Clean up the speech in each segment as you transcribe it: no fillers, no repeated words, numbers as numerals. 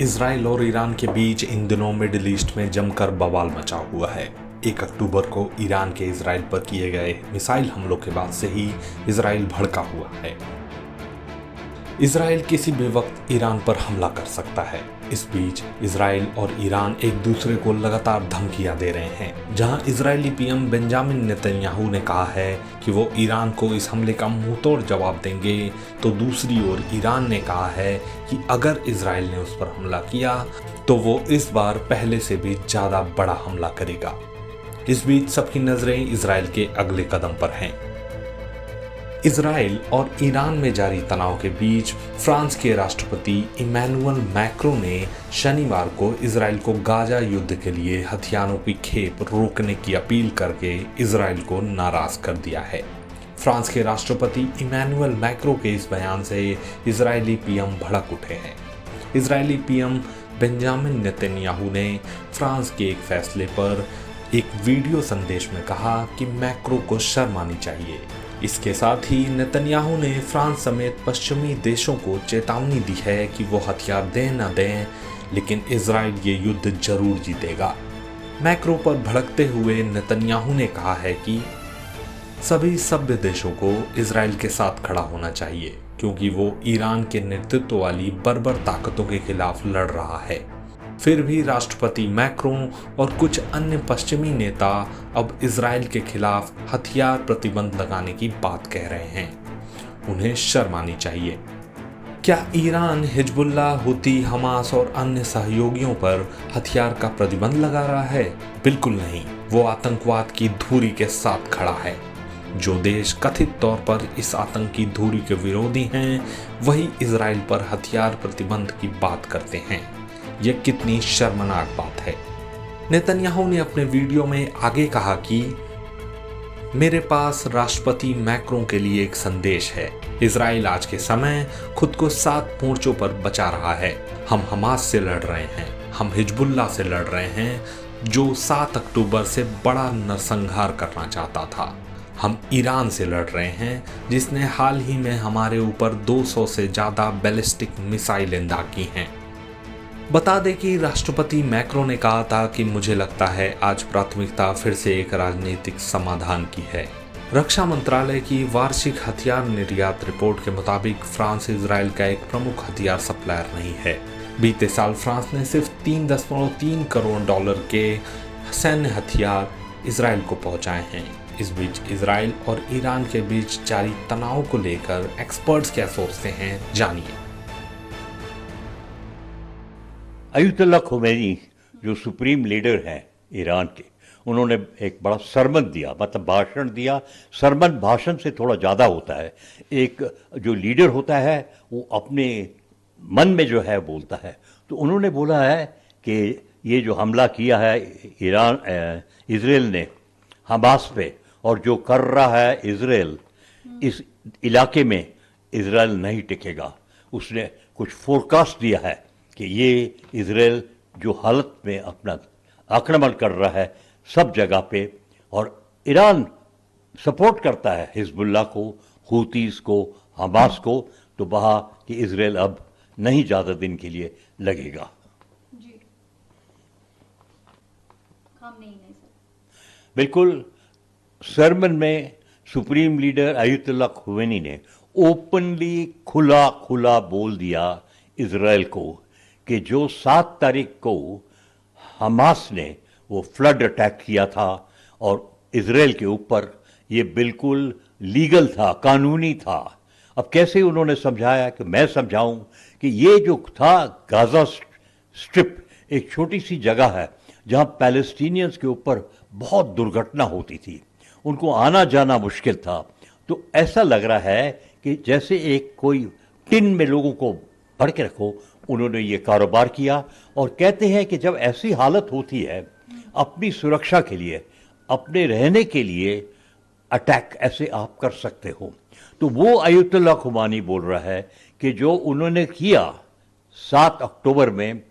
Israel और Iran के बीच इन दिनों मिडिल ईस्ट में जमकर बवाल मचा हुआ है। 1 अक्टूबर को ईरान के इसराइल पर किए गए मिसाइल हमलों के बाद से ही इसराइल भड़का हुआ है। इसराइल किसी भी वक्त ईरान पर हमला कर सकता है। इस बीच इसराइल और ईरान एक दूसरे को लगातार धमकियां दे रहे हैं। जहां इजरायली पीएम बेंजामिन नेतन्याहू ने कहा है कि वो ईरान को इस हमले का मुंहतोड़ जवाब देंगे, तो दूसरी ओर ईरान ने कहा है कि अगर इसराइल ने उस पर हमला किया तो वो इस बार पहले से भी ज्यादा बड़ा हमला करेगा। इस बीच सबकी नजरें इसराइल के अगले कदम पर हैं। इसराइल और ईरान में जारी तनाव के बीच फ्रांस के राष्ट्रपति इमैनुअल मैक्रों ने शनिवार को इसराइल को गाजा युद्ध के लिए हथियारों की खेप रोकने की अपील करके इसराइल को नाराज कर दिया है। फ्रांस के राष्ट्रपति इमैनुअल मैक्रों के इस बयान से इजरायली पीएम भड़क उठे हैं। इजरायली पीएम बेंजामिन नेतन्याहू ने फ्रांस के एक फैसले पर एक वीडियो संदेश में कहा कि मैक्रों को शर्म आनी चाहिए। इसके साथ ही नेतन्याहू ने फ्रांस समेत पश्चिमी देशों को चेतावनी दी है कि वो हथियार दें न दें, लेकिन इजराइल ये युद्ध जरूर जीतेगा। मैक्रो पर भड़कते हुए नेतन्याहू ने कहा है कि सभी सभ्य देशों को इजराइल के साथ खड़ा होना चाहिए, क्योंकि वो ईरान के नेतृत्व वाली बर्बर ताकतों के खिलाफ लड़ रहा है। फिर भी राष्ट्रपति मैक्रों और कुछ अन्य पश्चिमी नेता अब इजराइल के खिलाफ हथियार प्रतिबंध लगाने की बात कह रहे हैं। उन्हें शर्म आनी चाहिए। क्या ईरान हिजबुल्लाह, हुती, हमास और अन्य सहयोगियों पर हथियार का प्रतिबंध लगा रहा है? बिल्कुल नहीं। वो आतंकवाद की धुरी के साथ खड़ा है। जो देश कथित तौर पर इस आतंकी धुरी के विरोधी हैं, वही इजराइल पर हथियार प्रतिबंध की बात करते हैं। यह कितनी शर्मनाक बात है। नेतन्याहू ने अपने वीडियो में आगे कहा कि मेरे पास राष्ट्रपति मैक्रों के लिए एक संदेश है। इजराइल आज के समय खुद को 7 मोर्चों पर बचा रहा है। हम हमास से लड़ रहे हैं, हम हिजबुल्लाह से लड़ रहे हैं, जो 7 अक्टूबर से बड़ा नरसंहार करना चाहता था। हम ईरान से लड़ रहे हैं, जिसने हाल ही में हमारे ऊपर 200 से ज्यादा बैलिस्टिक मिसाइलें दागी हैं। बता दें कि राष्ट्रपति मैक्रों ने कहा था कि मुझे लगता है आज प्राथमिकता फिर से एक राजनीतिक समाधान की है। रक्षा मंत्रालय की वार्षिक हथियार निर्यात रिपोर्ट के मुताबिक फ्रांस इजराइल का एक प्रमुख हथियार सप्लायर नहीं है। बीते साल फ्रांस ने सिर्फ $3.3 करोड़ के सैन्य हथियार इजराइल को पहुंचाए हैं। इस बीच इजराइल और ईरान के बीच जारी तनाव को लेकर एक्सपर्ट्स क्या सोचते हैं, जानिए। अयतुल्ला खोमेनी जो सुप्रीम लीडर हैं ईरान के, उन्होंने एक बड़ा सरमन दिया, मतलब भाषण दिया। सरमन भाषण से थोड़ा ज़्यादा होता है। एक जो लीडर होता है वो अपने मन में जो है बोलता है। तो उन्होंने बोला है कि ये जो हमला किया है इजराइल ने हमास पे, और जो कर रहा है इजराइल इस इलाके में, इजराइल नहीं टिकेगा। उसने कुछ फोरकास्ट दिया है कि ये इजराइल जो हालत में अपना आक्रमण कर रहा है सब जगह पे, और ईरान सपोर्ट करता है हिजबुल्लाह को, हूतीस को, हमास को, तो वहाँ कि इजराइल अब नहीं ज़्यादा दिन के लिए लगेगा। जी, हम नहीं सर। बिल्कुल। सरमन में सुप्रीम लीडर अयतुल्ला खोमेनी ने ओपनली खुला बोल दिया इजराइल को कि जो 7 तारीख को हमास ने वो फ्लड अटैक किया था और इजराइल के ऊपर, ये बिल्कुल लीगल था, कानूनी था। अब कैसे उन्होंने समझाया कि मैं समझाऊं कि ये जो था गाजा स्ट्रिप एक छोटी सी जगह है जहां पैलेस्टीनियंस के ऊपर बहुत दुर्घटना होती थी, उनको आना जाना मुश्किल था। तो ऐसा लग रहा है कि जैसे एक कोई टिन में लोगों को भर के रखो, उन्होंने ये कारोबार किया। और कहते हैं कि जब ऐसी हालत होती है, अपनी सुरक्षा के लिए, अपने रहने के लिए अटैक ऐसे आप कर सकते हो। तो वो अयतुल्ला खोमेनी बोल रहा है कि जो उन्होंने किया 7 अक्टूबर में,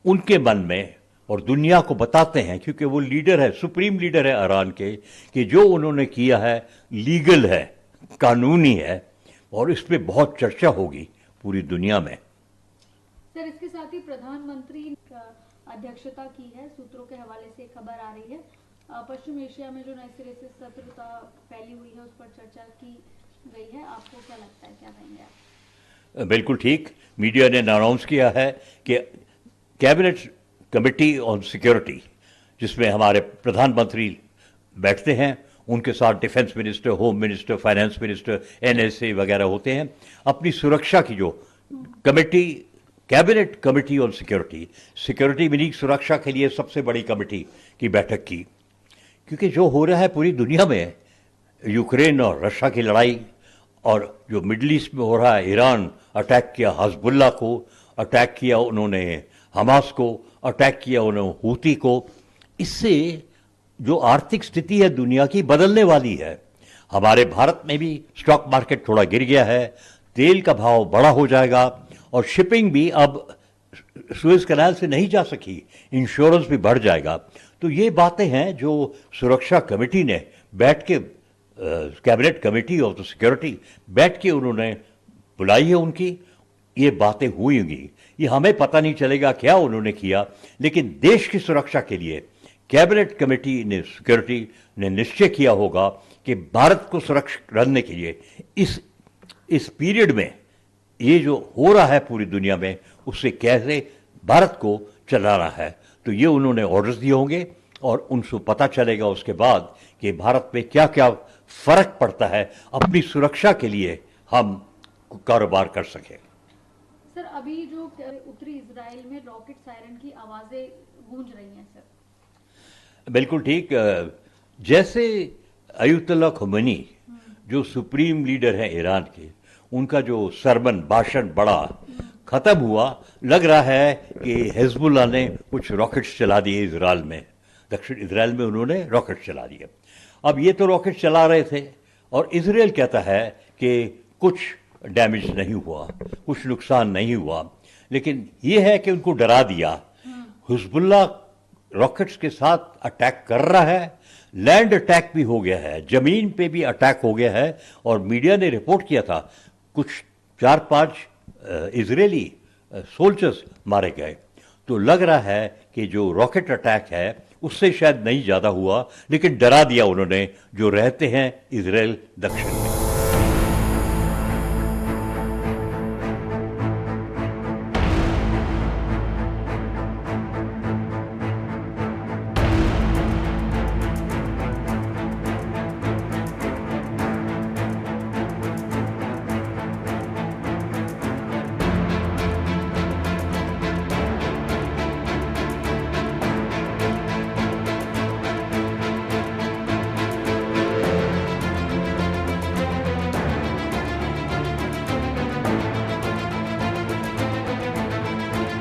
उनके मन में, और दुनिया को बताते हैं क्योंकि वो लीडर है, सुप्रीम लीडर है ईरान के, कि जो उन्होंने किया है लीगल है, कानूनी है, और इस पर बहुत चर्चा होगी पूरी दुनिया में। सर इसके साथ ही प्रधानमंत्री अध्यक्षता की है, सूत्रों के हवाले से एक खबर आ रही है। पश्चिम एशिया में जो नए सिरे से शत्रुता फैली हुई है उस पर चर्चा की गई है। आपको क्या लगता है, क्या कहेंगे आप? बिल्कुल ठीक। मीडिया ने अनाउंस किया है कि कैबिनेट कमेटी ऑन सिक्योरिटी, जिसमें हमारे प्रधानमंत्री बैठते हैं, उनके साथ defence minister, home minister, finance minister, NSA वगैरह होते हैं, अपनी सुरक्षा की जो committee, cabinet committee on security, security meaning सुरक्षा के लिए सबसे बड़ी कमेटी की बैठक की। क्योंकि जो हो रहा है पूरी दुनिया में, यूक्रेन और रशिया की लड़ाई, और जो मिडल ईस्ट में हो रहा है, ईरान अटैक किया हिजबुल्लाह को, अटैक किया उन्होंने हमास को, अटैक किया उन्होंने हूती को, इससे जो आर्थिक स्थिति है दुनिया की बदलने वाली है। हमारे भारत में भी स्टॉक मार्केट थोड़ा गिर गया है, तेल का भाव बड़ा हो जाएगा, और शिपिंग भी अब सुएज कैनाल से नहीं जा सकी, इंश्योरेंस भी बढ़ जाएगा। तो ये बातें हैं जो सुरक्षा कमेटी ने बैठ के, cabinet committee of the security बैठ के उन्होंने बुलाई है, उनकी ये बातें हुई होंगी। ये हमें पता नहीं चलेगा क्या उन्होंने किया, लेकिन देश की सुरक्षा के लिए कैबिनेट कमेटी ने, सिक्योरिटी ने निश्चय किया होगा कि भारत को सुरक्षित रखने के लिए इस पीरियड में ये जो हो रहा है पूरी दुनिया में, उससे कैसे भारत को चलाना है। तो ये उन्होंने ऑर्डर्स दिए होंगे और उनको पता चलेगा उसके बाद कि भारत में क्या क्या फर्क पड़ता है, अपनी सुरक्षा के लिए हम कारोबार कर सकें। सर अभी जो उत्तरी इजराइल में रॉकेट सायरन की आवाजें गूंज रही हैं सर। बिल्कुल ठीक। जैसे अयतुल्ला खुमैनी जो सुप्रीम लीडर हैं ईरान के, उनका जो सरमन भाषण बड़ा खत्म हुआ, लग रहा है कि हिजबुल्लाह ने कुछ रॉकेट्स चला दिए इजराइल में, दक्षिण इजराइल में उन्होंने रॉकेट चला दिए। अब ये तो रॉकेट चला रहे थे और इजराइल कहता है कि कुछ डैमेज नहीं हुआ, कुछ नुकसान नहीं हुआ, लेकिन ये है कि उनको डरा दिया। हिजबुल्लाह रॉकेट्स के साथ अटैक कर रहा है, लैंड अटैक भी हो गया है, जमीन पे भी अटैक हो गया है, और मीडिया ने रिपोर्ट किया था कुछ 4-5 इजरायली सोल्जर्स मारे गए। तो लग रहा है कि जो रॉकेट अटैक है उससे शायद नहीं ज़्यादा हुआ, लेकिन डरा दिया उन्होंने जो रहते हैं इजराइल दक्षिण।